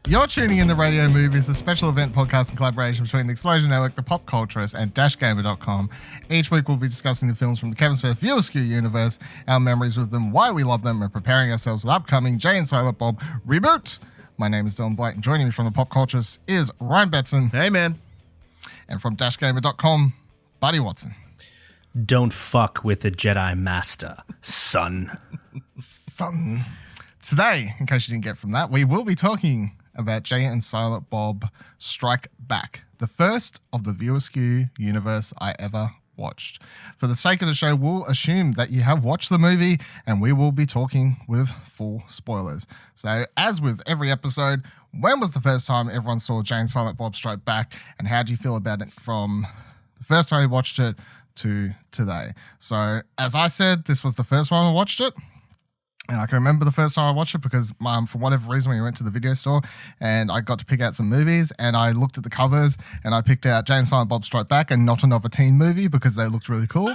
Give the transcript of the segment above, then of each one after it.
You're tuning in to Radio Movies, a special event podcast in collaboration between the Explosion Network, the Pop Culturist, and DashGamer.com. Each week we'll be discussing the films from the Kevin Smith View Askew Universe, our memories with them, why we love them, and preparing ourselves for the upcoming Jay and Silent Bob Reboot. My name is Dylan Blight, and joining me from the Pop Culturist is Ryan Betson. Hey, man. And from DashGamer.com, Buddy Watson. Don't fuck with the Jedi Master, son. Son. Today, in case you didn't get from that, we will be talking about Jay and Silent Bob Strike Back, the first of the View Askew universe I ever watched. For the sake of the show, we'll assume that you have watched the movie, and we will be talking with full spoilers. So, as with every episode, when was the first time everyone saw Jay and Silent Bob Strike Back, and how do you feel about it from the first time you watched it to today? So, as I said, this was the first time I watched it. And I can remember the first time I watched it because, for whatever reason, we went to the video store and I got to pick out some movies, and I looked at the covers and I picked out Jay and Silent Bob Strike Back and Not Another Teen Movie because they looked really cool.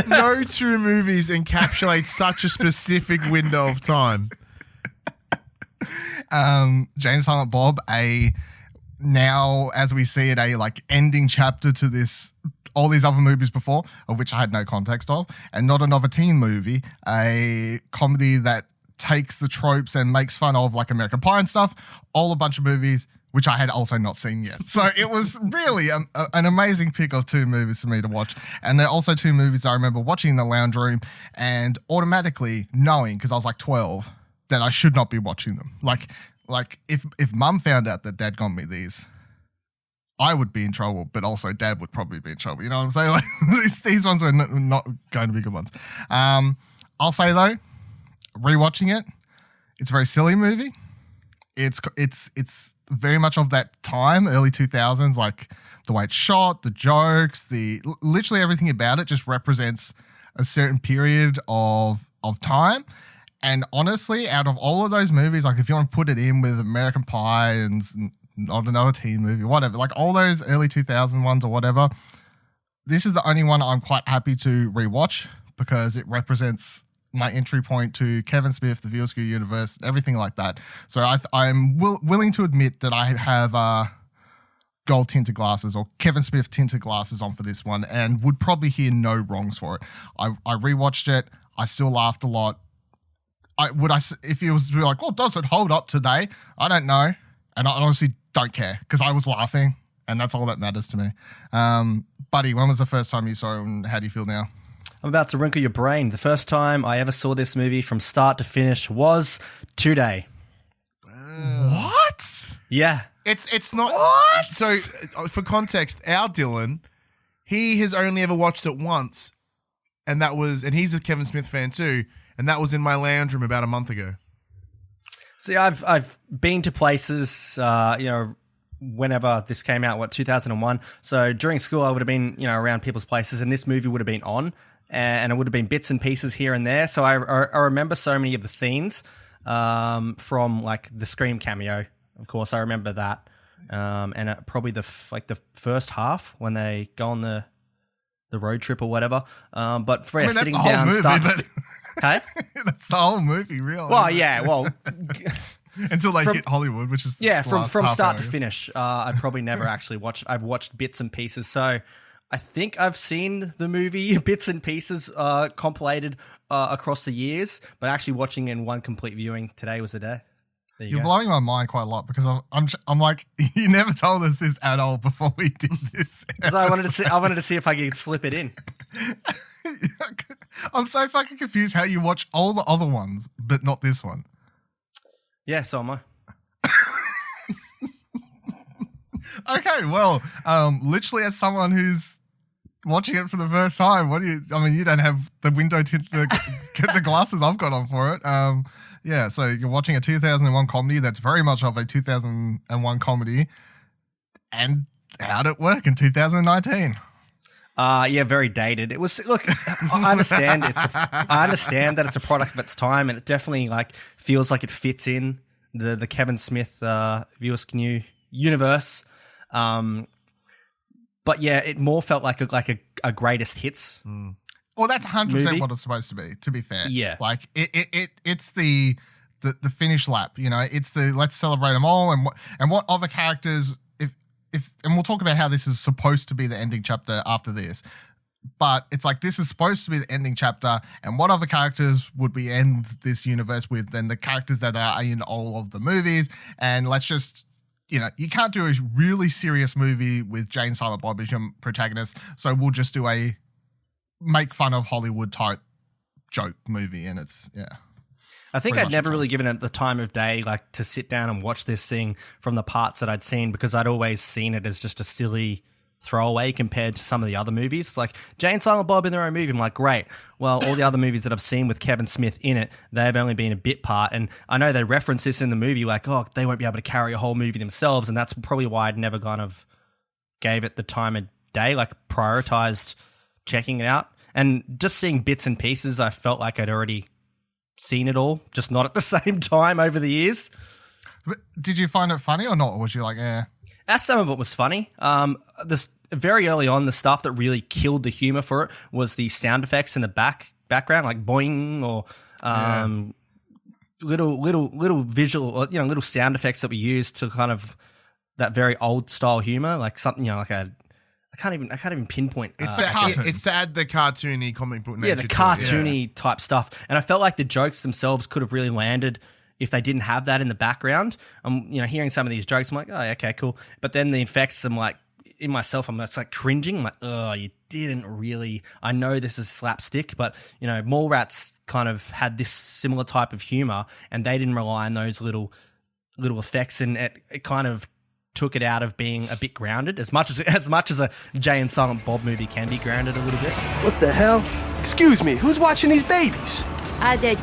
No two movies encapsulate such a specific window of time. Jay and Silent Bob, now as we see it, ending chapter to this. All these other movies before, of which I had no context of, and Not Another Teen Movie, a comedy that takes the tropes and makes fun of American Pie and stuff, all a bunch of movies which I had also not seen yet. So it was really an amazing pick of two movies for me to watch. And they're also two movies I remember watching in the lounge room and automatically knowing, because I was 12, that I should not be watching them. If mum found out that dad got me these, I would be in trouble, but also Dad would probably be in trouble. You know what I'm saying? These ones were not going to be good ones. I'll say though, rewatching it, it's a very silly movie. It's very much of that time, early 2000s, the way it's shot, the jokes, literally everything about it just represents a certain period of time. And honestly, out of all of those movies, if you want to put it in with American Pie and Not Another Teen Movie, whatever, all those early 2000 ones or whatever, this is the only one I'm quite happy to rewatch because it represents my entry point to Kevin Smith, the View Askew Universe, everything like that. So I'm willing to admit that I have gold tinted glasses or Kevin Smith tinted glasses on for this one and would probably hear no wrongs for it. I rewatched it. I still laughed a lot. If it was does it hold up today? I don't know. And I honestly don't care because I was laughing and that's all that matters to me. Buddy, when was the first time you saw it and how do you feel now? I'm about to wrinkle your brain. The first time I ever saw this movie from start to finish was today. What? Yeah. It's not... What? So, for context, our Dylan, he has only ever watched it once, and he's a Kevin Smith fan too, and that was in my lounge room about a month ago. See, I've been to places, whenever this came out, 2001. So during school, I would have been, around people's places, and this movie would have been on, and it would have been bits and pieces here and there. So I remember so many of the scenes from the Scream cameo. Of course, I remember that, and probably the first half when they go on the road trip or whatever. But for sitting down, hey, that's the whole movie, really. Well, yeah, well. Until they hit Hollywood, which is from start to finish. I probably never actually watched. I've watched bits and pieces, so I think I've seen the movie bits and pieces compilated across the years. But actually watching in one complete viewing today was the day. You're blowing my mind quite a lot because I'm like, you never told us this at all before we did this. Because I wanted to see if I could slip it in. I'm so fucking confused how you watch all the other ones but not this one. Yeah, so am I. Okay, well, literally as someone who's watching it for the first time, you don't have the window tint, the glasses I've got on for it. Yeah, so you're watching a 2001 comedy that's very much of a 2001 comedy. And how'd it work in 2019? Yeah, very dated. It was, look, I understand that it's a product of its time, and it definitely feels like it fits in the Kevin Smith View Askew Universe. But yeah, it more felt like a greatest hits. Well, that's 100% movie. what it's supposed to be fair. Yeah. It's the the finish lap. You know, it's the let's celebrate them all, and what other characters if and we'll talk about how this is supposed to be the ending chapter after this. But it's like this is supposed to be the ending chapter, and what other characters would we end this universe with than the characters that are in all of the movies? And let's just, you know, you can't do a really serious movie with Jane Silent Bob as your protagonist, so we'll just do a make fun of Hollywood type joke movie, and it's I think pretty I'd much never the really given it the time of day, like to sit down and watch this thing from the parts that I'd seen, because I'd always seen it as just a silly throwaway compared to some of the other movies. It's like Jane Silent Bob in their own movie. I'm like, great. Well, all the other movies that I've seen with Kevin Smith in it, they've only been a bit part. And I know they reference this in the movie, like, oh, they won't be able to carry a whole movie themselves. And that's probably why I'd never kind of gave it the time of day, like prioritized checking it out. And just seeing bits and pieces, I felt like I'd already seen it all, just not at the same time over the years. But did you find it funny or not? Or was you like, As some of it was funny. This very early on, the stuff that really killed the humor for it was the sound effects in the background, like boing or little visual, you know, little sound effects that we used to kind of that very old style humor, like something, you know, like I can't even pinpoint. It's to add the cartoony comic book nature. Yeah, the cartoony type stuff, and I felt like the jokes themselves could have really landed if they didn't have that in the background. You know, hearing some of these jokes, I'm like, oh, okay, cool. But then the effects, I'm like, in myself, I'm just like cringing. I'm like, oh, you didn't really. I know this is slapstick, but you know, Mallrats kind of had this similar type of humor, and they didn't rely on those little effects, and it kind of took it out of being a bit grounded. As much as a Jay and Silent Bob movie can be grounded a little bit. What the hell? Excuse me, who's watching these babies? The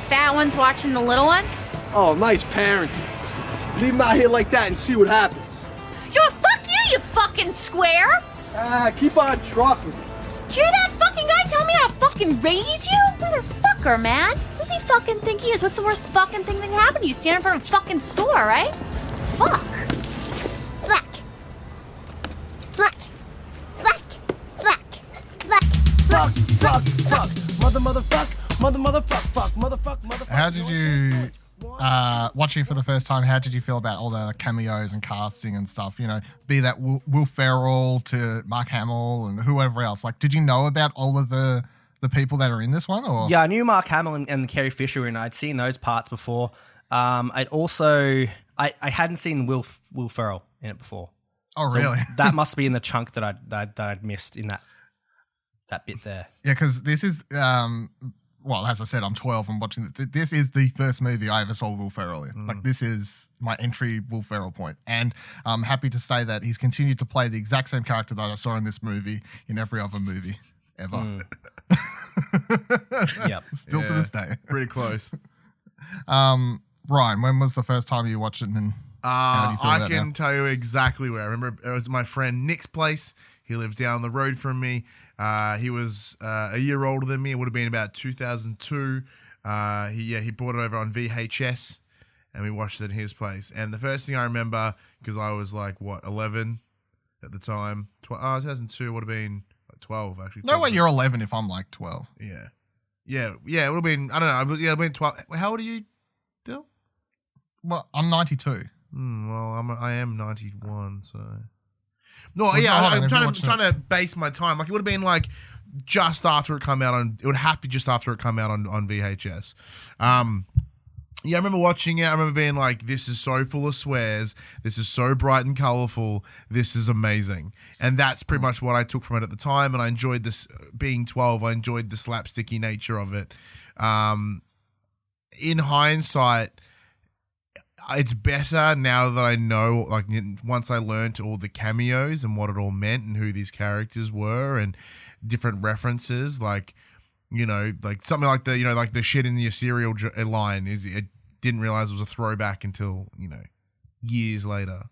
fat one's watching the little one. Oh, nice parenting. Leave them out here like that and see what happens. Yo, fuck you fucking square! Keep on trucking. Did you hear that fucking guy tell me how to fucking raise you? Motherfucker, man. Who does he fucking think he is? What's the worst fucking thing that can happen to you? Stand in front of a fucking store, right? Fuck. Flack. Flack. Flack. Flack. Flack. Fuck. Motherfuck. how did you watching for the first time, how did you feel about all the cameos and casting and stuff? You know, be that Will Ferrell to Mark Hamill and whoever else. Like, did you know about all of the people that are in this one? Or Yeah, I knew Mark Hamill and Carrie Fisher, and I'd seen those parts before. I'd also I hadn't seen Will Ferrell in it before. Oh, really? So that must be in the chunk that I'd missed in that bit there. Yeah, because this is well, as I said, I'm 12 and watching this is the first movie I ever saw Will Ferrell in. Like, this is my entry Will Ferrell point. And I'm happy to say that he's continued to play the exact same character that I saw in this movie in every other movie ever. Yep. Still to this day. Pretty close. Ryan, when was the first time you watched it, and how do you feel I about it can now? tell you exactly where. I remember it was my friend Nick's place. He lived down the road from me. He was a year older than me. It would have been about 2002. He brought it over on VHS, and we watched it at his place. And the first thing I remember, because I was like, 11 at the time. 2002 would have been like 12, actually. No way, you're 11 if I'm like 12. Yeah. It would have been, I don't know. Yeah, it would have been 12. How old are you, Dill? Well, I'm 92. Well, I am 91, so... No, Well, yeah, hold on, I'm if you trying watched to base my time. Like, it would have been like just after it come out on. It would have to be just after it come out on VHS. Yeah, I remember watching it. I remember being like, "This is so full of swears. This is so bright and colorful. This is amazing." And that's pretty much what I took from it at the time. And I enjoyed this. Being 12, I enjoyed the slapsticky nature of it. In hindsight, it's better now that I know, like, once I learned all the cameos and what it all meant and who these characters were and different references, like, you know, like something like the, you know, like the shit in your cereal line, it didn't realize it was a throwback until, you know, years later.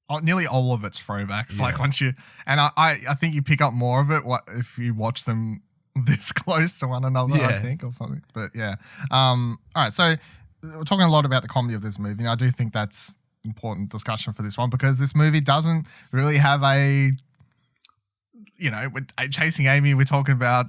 Oh, nearly all of it's throwbacks. Like, once you, and I think you pick up more of it if you watch them this close to one another, I think, or something. But yeah. All right. So we're talking a lot about the comedy of this movie. And I do think that's important discussion for this one, because this movie doesn't really have a, you know, with Chasing Amy, we're talking about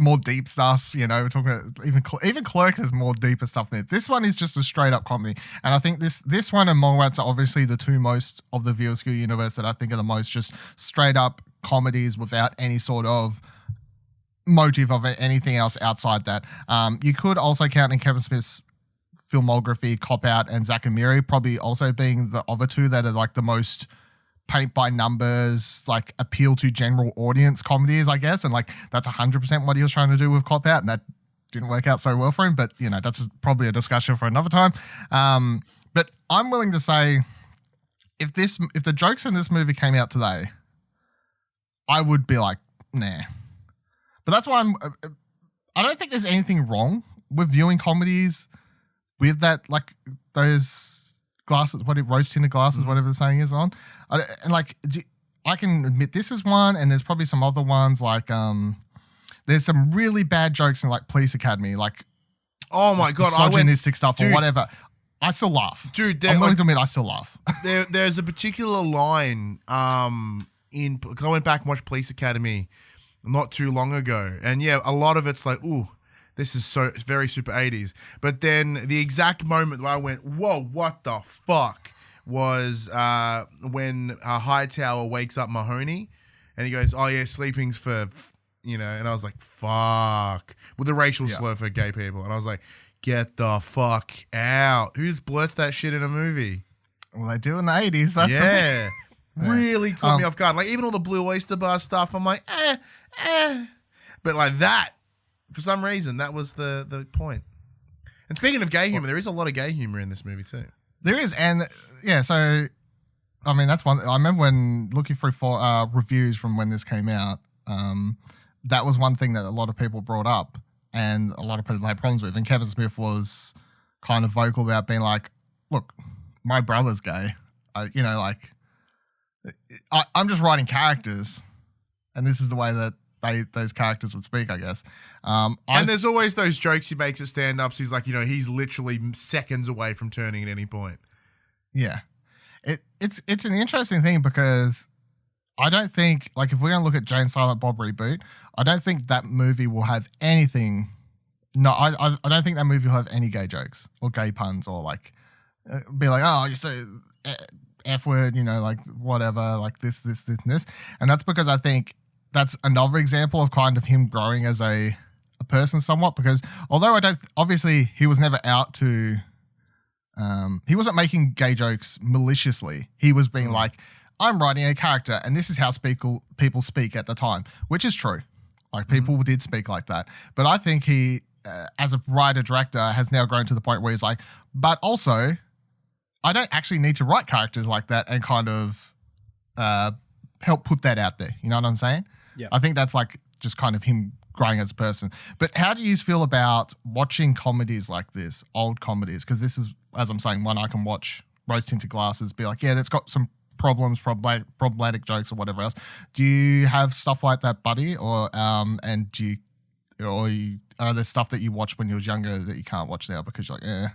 more deep stuff. You know, we're talking about even Clerks has more deeper stuff than it. This one is just a straight up comedy, and I think this one and Mallrats are obviously the two most of the View Askew universe that I think are the most just straight up comedies without any sort of motive of anything else outside that. You could also count in Kevin Smith's filmography Cop Out and Zack and Miri probably also being the other two that are like the most paint by numbers, like appeal to general audience comedies, I guess. And like that's 100% what he was trying to do with Cop Out, and that didn't work out so well for him. But you know, that's probably a discussion for another time. But I'm willing to say if the jokes in this movie came out today, I would be like, nah. But that's why I don't think there's anything wrong with viewing comedies with that, like those glasses, rose tinted glasses, whatever the saying is on. And like, I can admit this is one, and there's probably some other ones like, there's some really bad jokes in like Police Academy, like, oh my God, misogynistic stuff or whatever. I still laugh. Dude, I'm willing to admit I still laugh. There's a particular line, I went back and watched Police Academy not too long ago. And yeah, a lot of it's like, ooh, this is so very super 80s. But then the exact moment where I went, whoa, what the fuck, was when Hightower wakes up Mahoney and he goes, oh yeah, sleeping's for, you know, and I was like, fuck, with the racial slur for gay people. And I was like, get the fuck out. Who blurts that shit in a movie? Well, they do in the 80s. That's the thing. Really caught me off guard. Like even all the Blue Oyster Bar stuff, I'm like, but like that, for some reason, that was the point. And speaking of gay humor, there is a lot of gay humor in this movie too. There is, and yeah, so I mean that's one. I remember when looking through for reviews from when this came out, that was one thing that a lot of people brought up, and a lot of people had problems with. And Kevin Smith was kind of vocal about being like, "Look, my brother's gay. I'm just writing characters, and this is the way that those characters would speak, I guess." And there's always those jokes he makes at stand-ups. He's like, you know, he's literally seconds away from turning at any point. Yeah. It's an interesting thing because I don't think, like, if we're going to look at Jay and Silent Bob Reboot, I don't think that movie will have anything. No, I don't think that movie will have any gay jokes or gay puns or, like, be like, oh, you say F word, you know, like, whatever, like this, and this. And that's because I think that's another example of kind of him growing as a person somewhat, because although obviously he was never out to, he wasn't making gay jokes maliciously. He was being like, I'm writing a character and this is how people speak at the time, which is true. Like people did speak like that. But I think he, as a writer-director, has now grown to the point where he's like, but also I don't actually need to write characters like that and kind of help put that out there. You know what I'm saying? Yeah. I think that's like just kind of him growing as a person. But how do you feel about watching comedies like this, old comedies? Because this is, as I'm saying, one I can watch, rose-tinted glasses, be like, yeah, that's got some problems, problematic jokes or whatever else. Do you have stuff like that, Buddy? Or are there stuff that you watched when you was younger that you can't watch now because you're like,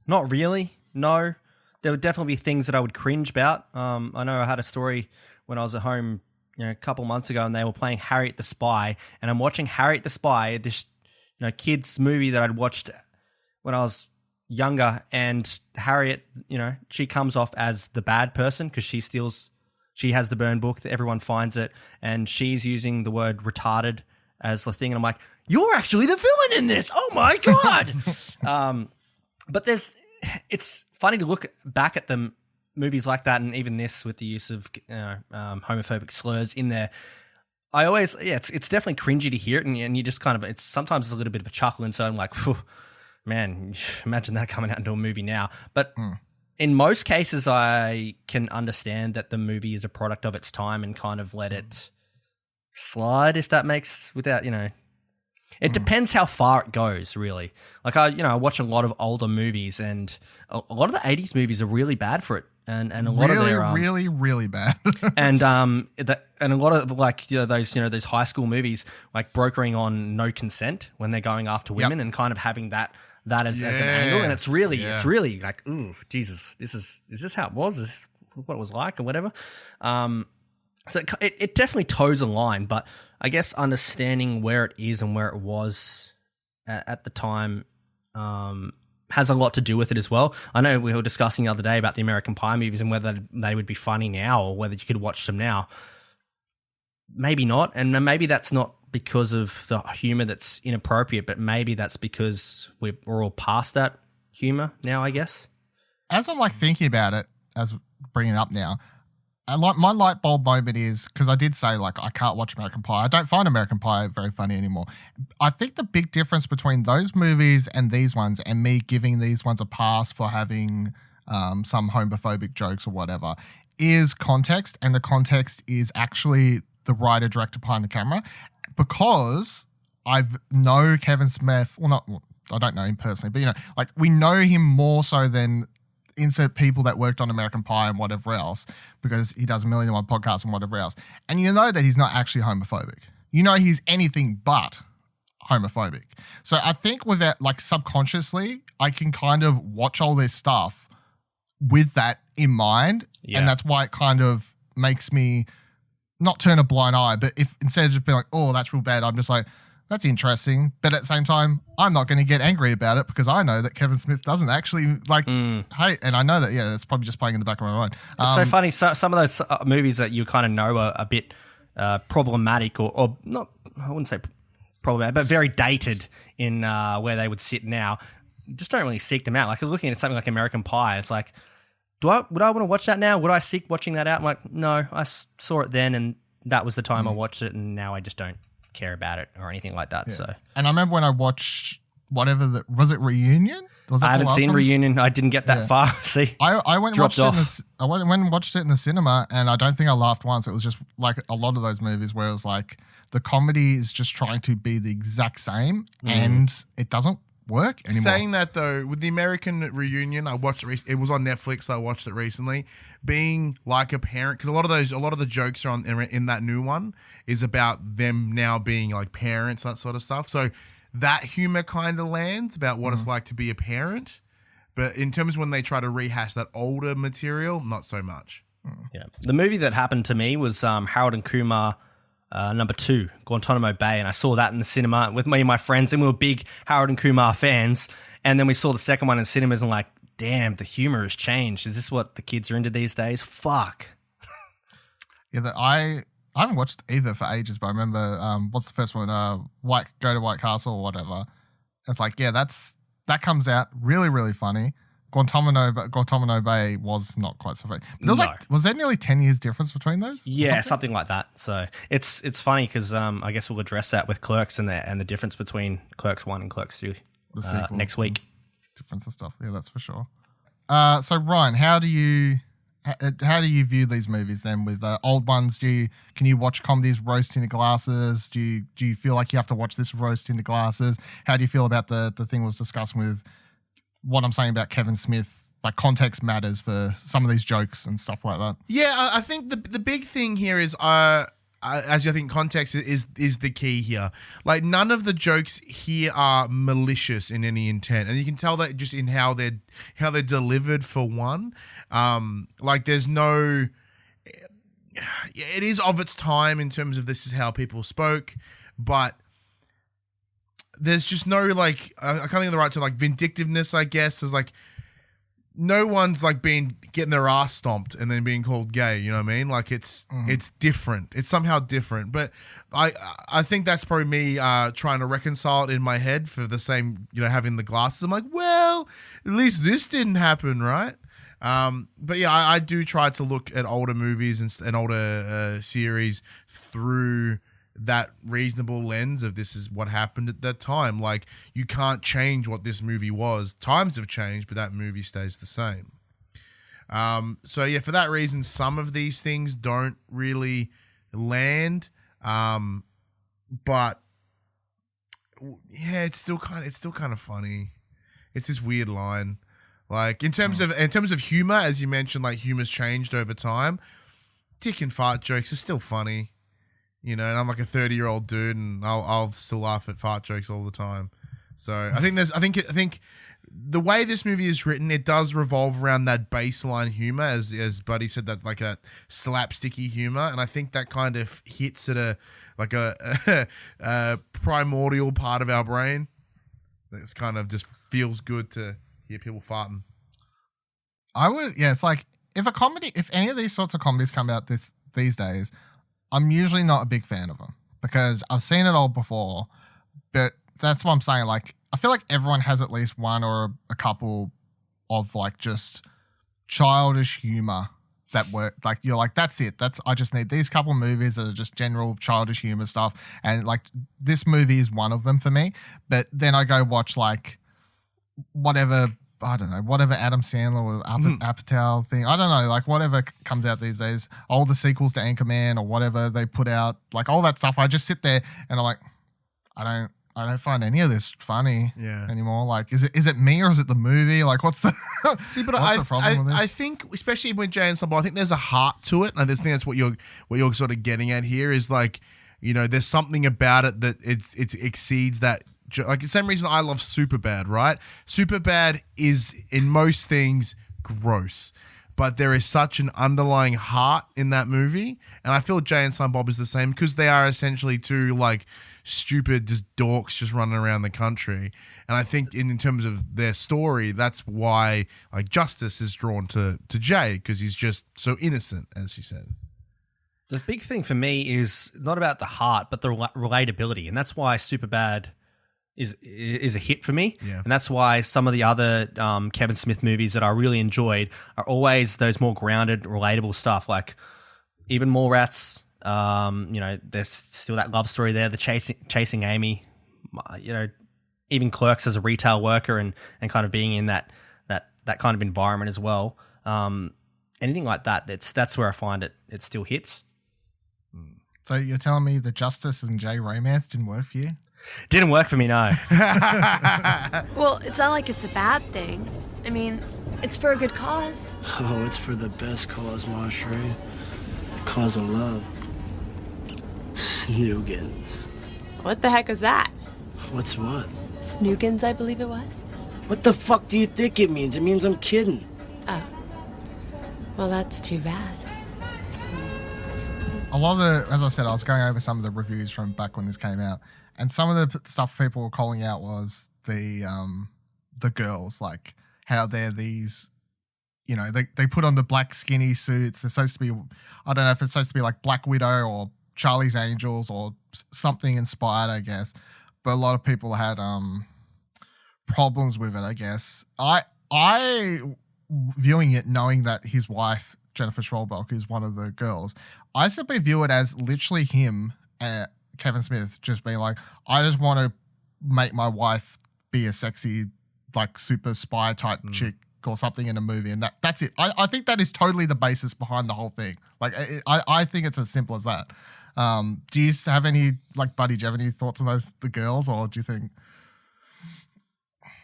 Not really, no. There would definitely be things that I would cringe about. I know I had a story when I was at home, you know, a couple months ago, and they were playing Harriet the Spy, and I'm watching Harriet the Spy, this, you know, kids movie that I'd watched when I was younger, and Harriet, you know, she comes off as the bad person because she has the burn book, that everyone finds it, and she's using the word retarded as the thing, and I'm like, you're actually the villain in this. Oh my God. But it's funny to look back at them movies like that, and even this with the use of homophobic slurs in there. I always, it's definitely cringy to hear it, and you just kind of, it's sometimes a little bit of a chuckle, and so I'm like, man, imagine that coming out into a movie now. But in most cases, I can understand that the movie is a product of its time and kind of let it slide, if that makes, without, you know. It depends how far it goes, really. Like I watch a lot of older movies, and a lot of the 80s movies are really bad for it, and a lot of their really bad. and a lot of, like, those high school movies, like brokering on no consent when they're going after women, and kind of having that as an angle, and it's really like, ooh, Jesus, is this how it was? Is this what it was like, or whatever? So it definitely toes a line, but I guess understanding where it is and where it was at the time has a lot to do with it as well. I know we were discussing the other day about the American Pie movies and whether they would be funny now or whether you could watch them now. Maybe not, and maybe that's not because of the humor that's inappropriate, but maybe that's because we're all past that humor now, I guess. As I'm like thinking about it, as bringing it up now, my light bulb moment is, because I did say like I can't watch American Pie. I don't find American Pie very funny anymore. I think the big difference between those movies and these ones, and me giving these ones a pass for having some homophobic jokes or whatever, is context, and the context is actually the writer director behind the camera, because I know Kevin Smith. I don't know him personally, but like we know him more so than insert people that worked on American Pie and whatever else, because he does a million and one podcasts and whatever else. And you know that he's not actually homophobic. You know he's anything but homophobic. So I think with that, like subconsciously, I can kind of watch all this stuff with that in mind. Yeah. And that's why it kind of makes me not turn a blind eye, but if instead of just being like, oh, that's real bad, I'm just like, that's interesting. But at the same time, I'm not going to get angry about it because I know that Kevin Smith doesn't actually hate. And I know that, it's probably just playing in the back of my mind. It's so funny. So, some of those movies that you kind of know are a bit problematic or not, I wouldn't say problematic, but very dated in where they would sit now. Just don't really seek them out. Like looking at something like American Pie, it's like, would I want to watch that now? Would I seek watching that out? I'm like, no, I saw it then and that was the time I watched it, and now I just don't care about it or anything like that. Yeah. So, and I remember when I watched whatever was it Reunion? Was that I haven't seen one? Reunion. I didn't get that far. See, I went and watched it. I went and watched it in the cinema, and I don't think I laughed once. It was just like a lot of those movies where it was like the comedy is just trying to be the exact same, and it doesn't work anymore. Saying that though, with the American Reunion, I watched it was on Netflix. I watched it recently. Being like a parent, because a lot of the jokes are in that new one is about them now being like parents, that sort of stuff. So that humor kind of lands about what it's like to be a parent. But in terms of when they try to rehash that older material, not so much. Yeah, the movie that happened to me was Harold and Kumar. Number 2, Guantanamo Bay, and I saw that in the cinema with me and my friends, and we were big Harold and Kumar fans. And then we saw the second one in cinemas, and like, damn, the humor has changed. Is this what the kids are into these days? Fuck. Yeah, I haven't watched either for ages, but I remember what's the first one? Go to White Castle or whatever. It's like, yeah, that comes out really, really funny. Guantanamo Bay was not quite so funny. Was there nearly 10 years difference between those? Yeah, something like that. So it's funny because I guess we'll address that with Clerks and the difference between Clerks 1 and Clerks 2 next week. Difference and stuff. Yeah, that's for sure. So Ryan, how do you view these movies then? With old ones, can you watch comedies rose tinted glasses? Do you feel like you have to watch this rose tinted glasses? How do you feel about the thing was discussing with what I'm saying about Kevin Smith, like context matters for some of these jokes and stuff like that? Yeah, I think the big thing here is, as I think context is the key here. Like none of the jokes here are malicious in any intent, and you can tell that just in how they're delivered. For one, like there's no. It is of its time in terms of this is how people spoke, but there's just no like I can't think of the right term, like vindictiveness, I guess. There's like no one's like getting their ass stomped and then being called gay, you know what I mean? Like it's different. It's somehow different. But I think that's probably me trying to reconcile it in my head for the same, having the glasses. I'm like, well, at least this didn't happen, right? But yeah, I do try to look at older movies and older series through that reasonable lens of this is what happened at that time. Like you can't change what this movie was. Times have changed, but that movie stays the same. So yeah, for that reason, some of these things don't really land. But yeah, it's still kind of funny. It's this weird line. Like in terms of humor, as you mentioned, like humor's changed over time. Dick and fart jokes are still funny. And I'm like a 30-year-old dude, and I'll still laugh at fart jokes all the time. So I think the way this movie is written, it does revolve around that baseline humor, as Buddy said, that's like that slapsticky humor, and I think that kind of hits at a primordial part of our brain. It's kind of just feels good to hear people farting. It's like if any of these sorts of comedies come out these days, I'm usually not a big fan of them because I've seen it all before. But that's what I'm saying. Like, I feel like everyone has at least one or a couple of like just childish humor that work. Like, you're like, that's it. I just need these couple movies that are just general childish humor stuff. And like, this movie is one of them for me. But then I go watch like whatever Adam Sandler or Apatow thing. I don't know, like whatever comes out these days, all the sequels to Anchorman or whatever they put out, like all that stuff. I just sit there and I'm like, I don't find any of this funny anymore. Like, is it me or is it the movie? Like, what's the the problem with this? I think, especially with Jay and Silver, I think there's a heart to it, and I think that's what you're sort of getting at here is like, you know, there's something about it that it exceeds that. Like the same reason I love Superbad, right? Superbad is in most things gross, but there is such an underlying heart in that movie, and I feel Jay and Silent Bob is the same because they are essentially two like stupid just dorks just running around the country. And I think in terms of their story, that's why like Justice is drawn to Jay because he's just so innocent, as she said. The big thing for me is not about the heart, but the relatability, and that's why Superbad is a hit for me. Yeah. And that's why some of the other Kevin Smith movies that I really enjoyed are always those more grounded, relatable stuff, like even Mallrats. You know, there's still that love story there, the chasing Amy, you know, even Clerks as a retail worker and kind of being in that kind of environment as well. Anything like that, that's where I find it still hits. So you're telling me the Justice and Jay romance didn't work for you? Didn't work for me, no. Well, it's not like it's a bad thing. I mean, it's for a good cause. Oh, it's for the best cause, Marjorie. The cause of love. Snoogans. What the heck is that? What's what? Snoogans, I believe it was. What the fuck do you think it means? It means I'm kidding. Oh. Well, that's too bad. A lot of as I said, I was going over some of the reviews from back when this came out, and some of the stuff people were calling out was the girls, like how they're these, you know, they put on the black skinny suits. They're supposed to be, I don't know if it's supposed to be like Black Widow or Charlie's Angels or something inspired, I guess. But a lot of people had problems with it, I guess. I viewing it knowing that his wife, Jennifer Schwalbach, is one of the girls, I simply view it as literally him and Kevin Smith just being like, I just want to make my wife be a sexy, like super spy type chick or something in a movie, and that's it. I think that is totally the basis behind the whole thing. Like, I think it's as simple as that. Do you have any, like, Buddy, do you have any thoughts on the girls, or do you think?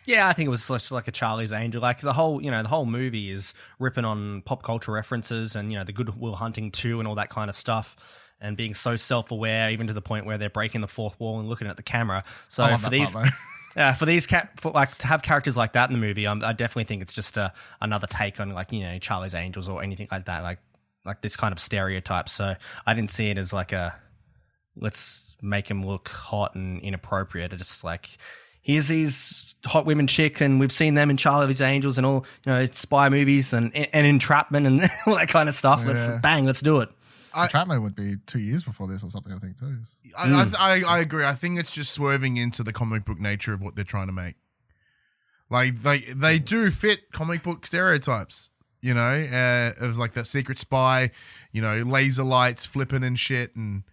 Yeah, I think it was just like a Charlie's Angel. Like the whole movie is ripping on pop culture references and, you know, the Good Will Hunting 2 and all that kind of stuff, and being so self-aware, even to the point where they're breaking the fourth wall and looking at the camera. So for these, for like to have characters like that in the movie, I definitely think it's just another take on, like, you know, Charlie's Angels or anything like that, like this kind of stereotype. So I didn't see it as like let's make him look hot and inappropriate. It's just like, here's these hot women chick, and we've seen them in Charlie's Angels and all, you know, spy movies and entrapment and all that kind of stuff. Yeah. Let's do it. Entrapment would be 2 years before this or something, I think, too. I agree. I think it's just swerving into the comic book nature of what they're trying to make. Like they do fit comic book stereotypes, you know. It was like that secret spy, you know, laser lights flipping and shit, and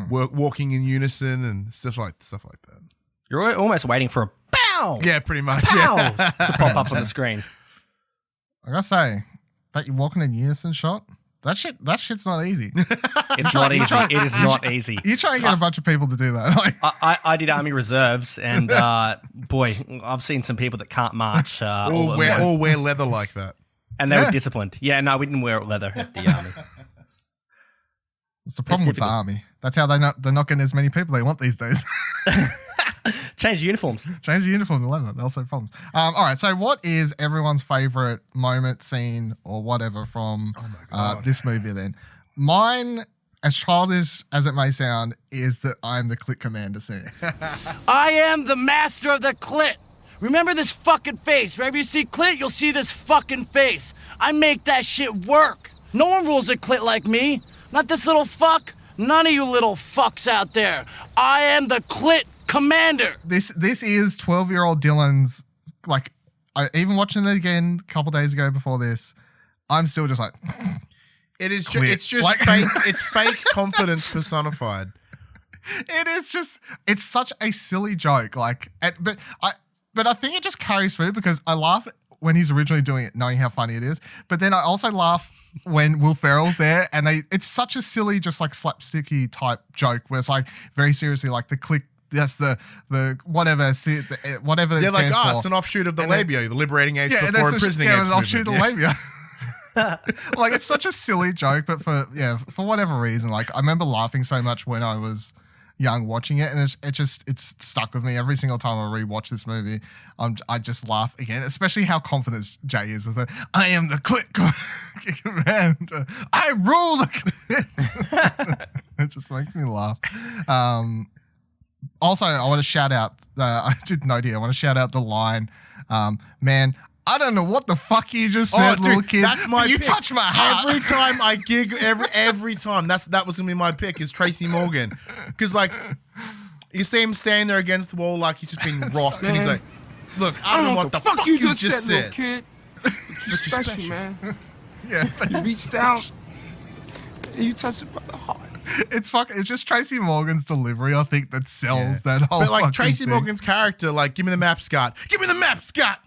walking in unison and stuff like that. You're almost waiting for a pow. Yeah, pretty much. Pow Yeah. to pop up on the screen. I gotta say, that you're walking in unison shot, that shit's not easy. It's not easy. It is not easy. You try and get a bunch of people to do that. Like, I did Army Reserves, and boy, I've seen some people that can't march. Or wear leather like that. And they were disciplined. Yeah, no, we didn't wear leather at the Army. it's the problem with the Army. That's how they're not getting as many people they want these days. Change the uniforms. Change the uniform to leather. They'll solve problems. All right. So, what is everyone's favorite moment, scene, or whatever from this movie? Then, mine, as childish as it may sound, is that I'm the clit commander scene. I am the master of the clit. Remember this fucking face. Wherever you see clit, you'll see this fucking face. I make that shit work. No one rules a clit like me. Not this little fuck. None of you little fucks out there. I am the clit commander. This is 12-year-old Dylan's, like, even watching it again a couple days ago before this, I'm still just like... It is. It's just like, fake. It's fake confidence personified. It is just. It's such a silly joke. Like, but I think it just carries through because I laugh when he's originally doing it, knowing how funny it is. But then I also laugh when Will Ferrell's there, and it's such a silly, just like slapsticky type joke where it's like very seriously like the click. That's the whatever whatever. They're it like, stands for. it's an offshoot of the And labio, the liberating age Yeah, before that's imprisoning age. an offshoot of the movement. labia. Like, it's such a silly joke, but for whatever reason, like, I remember laughing so much when I was young watching it, and it's stuck with me every single time I rewatch this movie. I just laugh again, especially how confident Jay is with it. I am the clit commander. I rule the clit. It just makes me laugh. Also, I want to shout out. I did note here. I want to shout out the line, man. I don't know what the fuck you just said, little kid. That's my you pick. touch my heart. Every time I gig, every time. That was gonna be my pick. Is Tracy Morgan, because like you see him standing there against the wall like he's just being rocked, and he's like, "Look, I don't know what the fuck you just said." Little kid. But you're special, man. Yeah, You reached out and you touched it by the heart. it's just Tracy Morgan's delivery, I think, that sells that whole. But like fucking Tracy thing. Morgan's character, like, give me the map, Scott. Give me the map, Scott.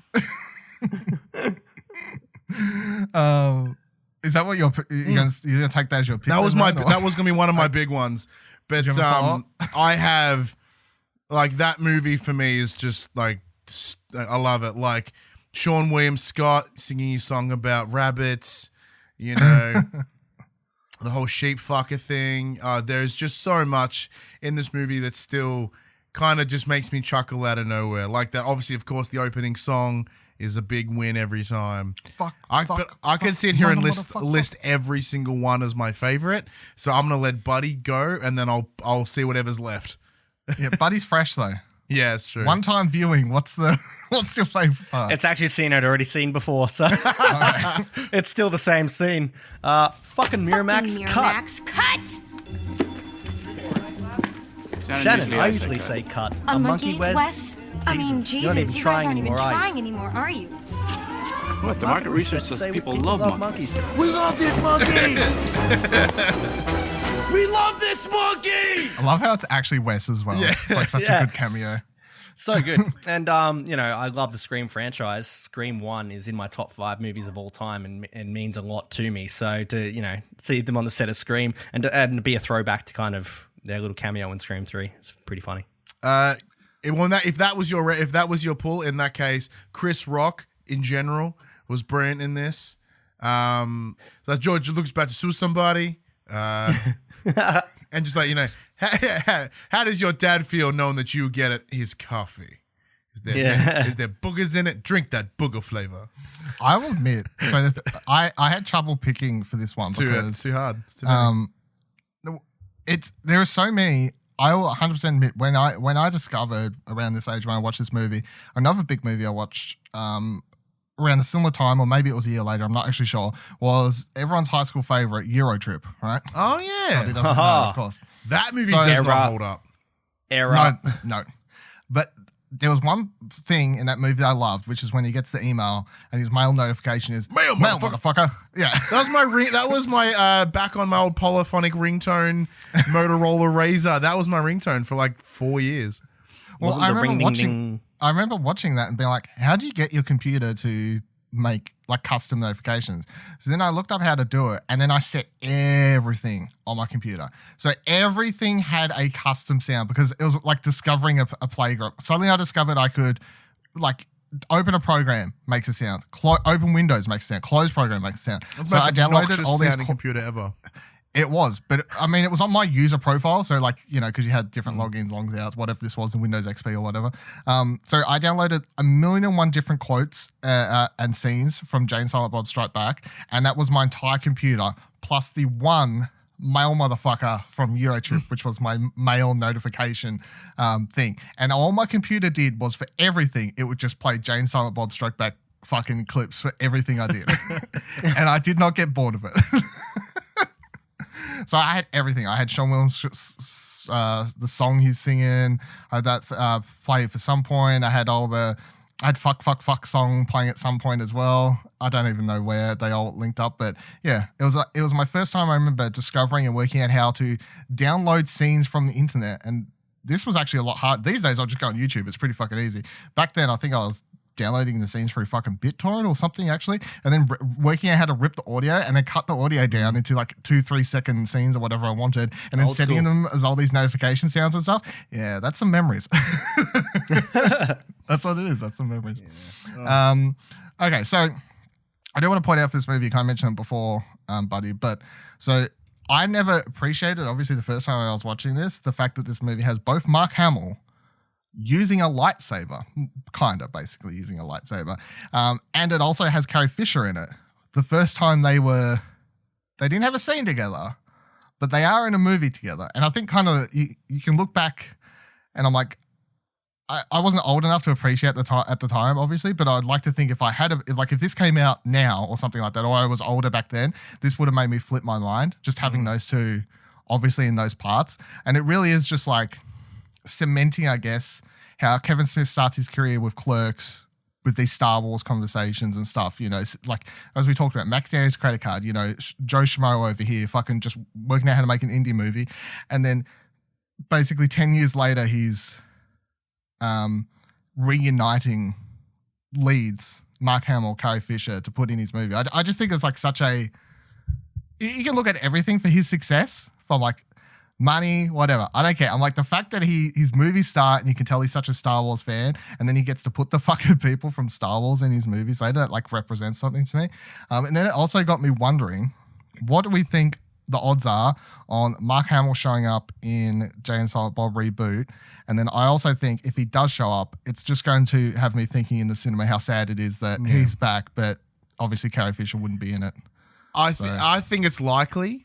Is that what you're gonna take that as your pick? That was then, my. right? That was gonna be one of my big ones. But Did you have a follow-up? I have like that movie for me is just like I love it. Like Sean William Scott singing his song about rabbits, you know, the whole sheep fucker thing. There's just so much in this movie that still kind of just makes me chuckle out of nowhere. Like that, obviously, of course, the opening song is a big win every time. I could sit here and list every single one as my favorite. So I'm gonna let Buddy go, and then I'll see whatever's left. Yeah, Buddy's fresh though. Yeah, it's true. One time viewing. What's your favorite part? It's actually a scene I'd already seen before, so it's still the same scene. Fucking Miramax, cut. Shannon, I usually say cut. A monkey, Wes? I mean, Jesus, you guys aren't even trying anymore, are you? What, the market research says people love monkeys. We love this monkey! We love this monkey! I love how it's actually Wes as well. Yeah. It's like such a good cameo. So good. And, I love the Scream franchise. Scream 1 is in my top 5 movies of all time and means a lot to me. So to, see them on the set of Scream and to be a throwback to kind of their little cameo in Scream 3, it's pretty funny. If that was your pull, in that case, Chris Rock in general was brilliant in this. Like George Lucas about to sue somebody, and just like how does your dad feel knowing that you get it his coffee? Is there boogers in it? Drink that booger flavor. I will admit, so I had trouble picking for this one because it's too hard. It's too many. There are so many. I will 100% admit when I discovered around this age when I watched this movie, another big movie I watched around a similar time, or maybe it was a year later, I'm not actually sure, was everyone's high school favorite, Euro Trip, right? Oh yeah, Scotty doesn't know, of course. That movie does not hold up. No. But there was one thing in that movie that I loved, which is when he gets the email and his mail notification is mail motherfucker. Yeah, that was my back on my old polyphonic ringtone Motorola Razr. That was my ringtone for like 4 years. Well, I remember watching that and being like, how do you get your computer to make like custom notifications? So then I looked up how to do it, and then I set everything on my computer. So everything had a custom sound because it was like discovering a playgroup. Suddenly I discovered I could like open a program, makes a sound. Open Windows makes a sound. Close program makes a sound. That's so I downloaded all these computer ever. It was, but I mean, it was on my user profile. So like, you know, because you had different logins, longs outs, whatever this was in Windows XP or whatever. So I downloaded 1,000,001 different quotes and scenes from Jay and Silent Bob Strike Back. And that was my entire computer, plus the one mail motherfucker from Eurotrip, which was my mail notification thing. And all my computer did was, for everything, it would just play Jay and Silent Bob Strike Back fucking clips for everything I did. And I did not get bored of it. So I had everything. I had Sean Williams, the song he's singing. I had that play for some point. I had Fuck Fuck Fuck song playing at some point as well. I don't even know where they all linked up, but yeah, it was my first time I remember discovering and working out how to download scenes from the internet. And this was actually a lot hard. These days I'll just go on YouTube. It's pretty fucking easy. Back then I think I was downloading the scenes through fucking BitTorrent or something actually, and then working out how to rip the audio and then cut the audio down into like 2-3 second scenes or whatever I wanted, and then setting them as all these notification sounds and stuff. Yeah, that's some memories. That's what it is. That's some memories. Yeah. Okay, so I do want to point out for this movie, you kind of mentioned it before, Buddy, but so I never appreciated, obviously the first time I was watching this, the fact that this movie has both Mark Hamill using a lightsaber, basically using a lightsaber. And it also has Carrie Fisher in it. The first time they didn't have a scene together, but they are in a movie together. And I think kind of you can look back and I'm like, I wasn't old enough to appreciate at the time, obviously, but I'd like to think if I had if this came out now or something like that, or I was older back then, this would have made me flip my mind, just having those two obviously in those parts. And it really is just like cementing, I guess, how Kevin Smith starts his career with Clerks, with these Star Wars conversations and stuff, you know, like as we talked about, Max Daniels' credit card, you know, Joe Schmo over here fucking just working out how to make an indie movie. And then basically 10 years later, he's reuniting leads, Mark Hamill, Carrie Fisher, to put in his movie. I just think it's like such a, you can look at everything for his success, from like money, whatever. I don't care. I'm like, the fact that his movies start and you can tell he's such a Star Wars fan, and then he gets to put the fucking people from Star Wars in his movies later, that like represents something to me. And then it also got me wondering, what do we think the odds are on Mark Hamill showing up in Jay and Silent Bob Reboot? And then I also think if he does show up, it's just going to have me thinking in the cinema how sad it is that he's back, but obviously Carrie Fisher wouldn't be in it. I think it's likely.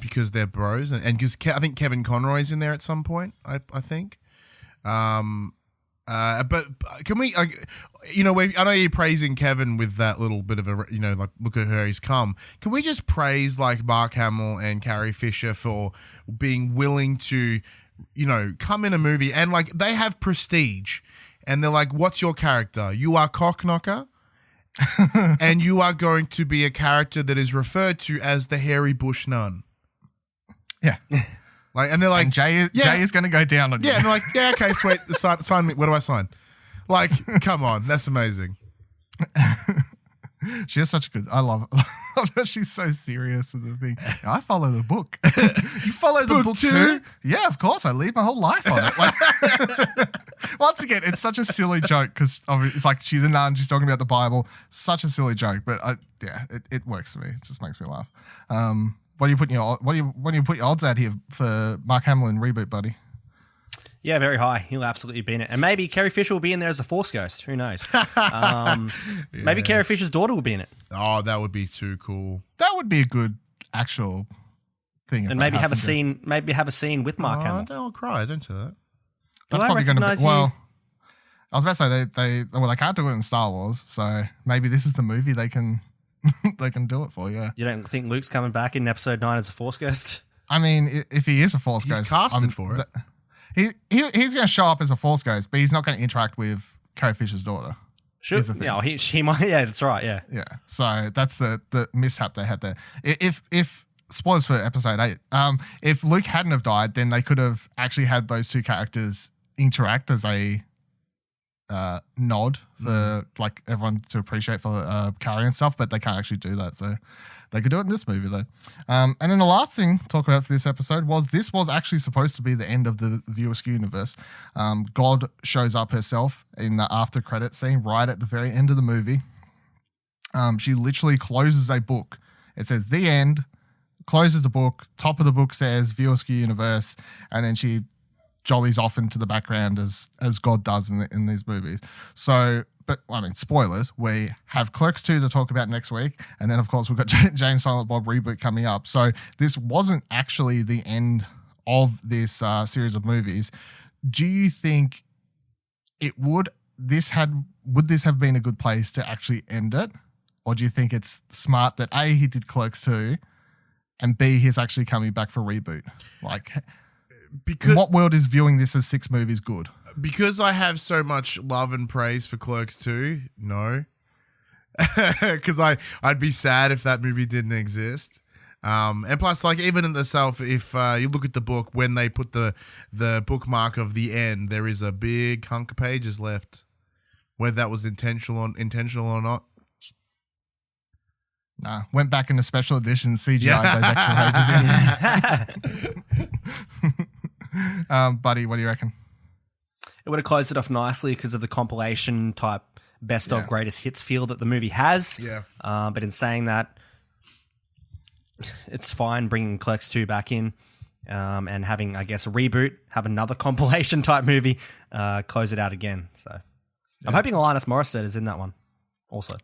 Because they're bros, and because I think Kevin Conroy's in there at some point. I think, but can we? I know you're praising Kevin with that little bit of a, you know, like, look at her, he's come. Can we just praise like Mark Hamill and Carrie Fisher for being willing to, you know, come in a movie and like they have prestige, and they're like, what's your character? You are Cockknocker. And you are going to be a character that is referred to as the hairy bush nun. Yeah. Like, and they're like, and Jay is going to go down on you. Yeah, and they're like, yeah, okay, sweet. Sign me. Where do I sign? Like, come on, that's amazing. She has such a good. I love her. She's so serious with the thing. I follow the book. You follow the book too? Yeah, of course. I leave my whole life on it. Like, once again, it's such a silly joke because it's like she's a nun. She's talking about the Bible. Such a silly joke, but it works for me. It just makes me laugh. What do you put your odds at here for Mark Hamill in Reboot, Buddy? Yeah, very high. He'll absolutely be in it. And maybe Carrie Fisher will be in there as a Force ghost. Who knows? Maybe Carrie Fisher's daughter will be in it. Oh, that would be too cool. That would be a good actual thing. And maybe have a scene. Maybe have a scene with Mark Hamill. Don't cry. Don't do that. That's probably going to be. Well, I was about to say they can't do it in Star Wars, so maybe this is the movie they can do it for. Yeah. You don't think Luke's coming back in Episode 9 as a Force ghost? I mean, if he is a Force ghost, he's casted for it. He's going to show up as a Force ghost, but he's not going to interact with Carrie Fisher's daughter. Sure. Yeah, she might. Yeah, that's right. Yeah. Yeah. So that's the mishap they had there. If spoilers for Episode 8, if Luke hadn't have died, then they could have actually had those two characters interact as a nod for like everyone to appreciate for Carrie and stuff, but they can't actually do that. So they could do it in this movie though. And then the last thing to talk about for this episode was this was actually supposed to be the end of the View Askew Universe. God shows up herself in the after credit scene right at the very end of the movie. She literally closes a book. It says the end, closes the book. Top of the book says View Askew Universe, and then she jollies off into the background as God does in these movies. So, but I mean, spoilers. We have Clerks 2 to talk about next week, and then of course we've got Jane Silent Bob Reboot coming up. So this wasn't actually the end of this series of movies. Do you think would this have been a good place to actually end it? Or do you think it's smart that A, he did Clerks 2, and B, he's actually coming back for Reboot? Like, because in what world is viewing this as 6 movies good? Because I have so much love and praise for Clerks 2, no. Because I'd be sad if that movie didn't exist. And plus, like, even in itself, if you look at the book, when they put the bookmark of the end, there is a big hunk of pages left. Whether that was intentional or not. Nah, went back in the special edition, CGI those extra pages in. Buddy, what do you reckon? It would have closed it off nicely because of the compilation type best of greatest hits feel that the movie has. Yeah. But in saying that, it's fine bringing Clerks 2 back in and having, I guess, a Reboot, have another compilation type movie, close it out again. So I'm hoping Alanis Morissette is in that one also.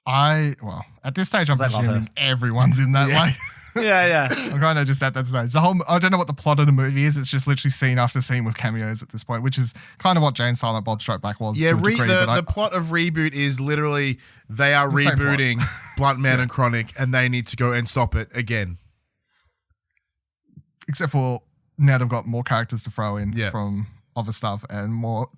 At this stage, I'm presuming everyone's in that. Like, yeah. I'm kind of just at that stage. I don't know what the plot of the movie is. It's just literally scene after scene with cameos at this point, which is kind of what Jane Silent Bob Strike Back was. Yeah, to a degree, the plot of Reboot is literally they are rebooting Blunt Man and Chronic, and they need to go and stop it again. Except for now they've got more characters to throw in from other stuff and more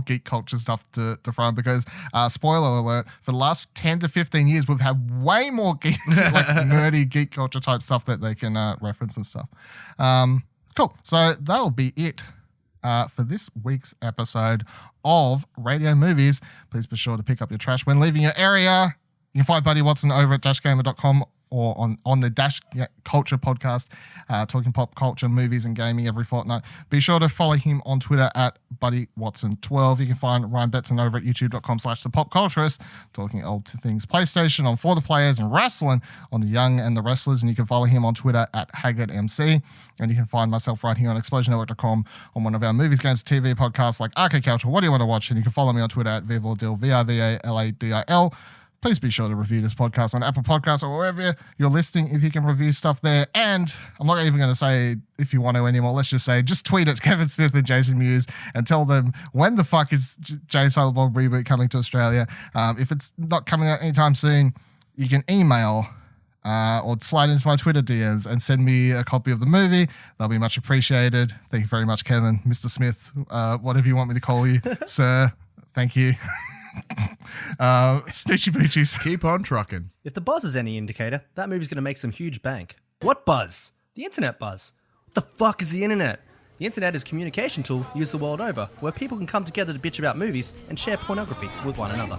geek culture stuff to throw in, because spoiler alert, for the last 10 to 15 years we've had way more geek like nerdy geek culture type stuff that they can reference and stuff. Cool, so that'll be it for this week's episode of Radio Movies. Please be sure to pick up your trash when leaving your area. You can find Buddy Watson over at dashgamer.com or on the Dash Culture podcast, talking pop culture, movies and gaming every fortnight. Be sure to follow him on Twitter at BuddyWatson12. You can find Ryan Betson over at youtube.com/thepopculturist, talking old things PlayStation on For the Players and wrestling on The Young and the Wrestlers. And you can follow him on Twitter at HaggardMC. And you can find myself right here on ExplosionNetwork.com on one of our movies, games, TV podcasts like Arcade Culture. What do you want to watch? And you can follow me on Twitter at Vivaladil, VIVALADIL. Please be sure to review this podcast on Apple Podcasts or wherever you're listening if you can review stuff there. And I'm not even going to say if you want to anymore. Let's just say just tweet at Kevin Smith and Jason Mewes and tell them when the fuck is Jane Silent Bob Reboot coming to Australia. If it's not coming out anytime soon, you can email or slide into my Twitter DMs and send me a copy of the movie. That'll be much appreciated. Thank you very much, Kevin. Mr. Smith, whatever you want me to call you, sir. Thank you. Stitchy Boochies. Keep on trucking. If the buzz is any indicator, that movie's going to make some huge bank. What buzz? The internet buzz. What the fuck is the internet? The internet is a communication tool used the world over, where people can come together to bitch about movies and share pornography with one another.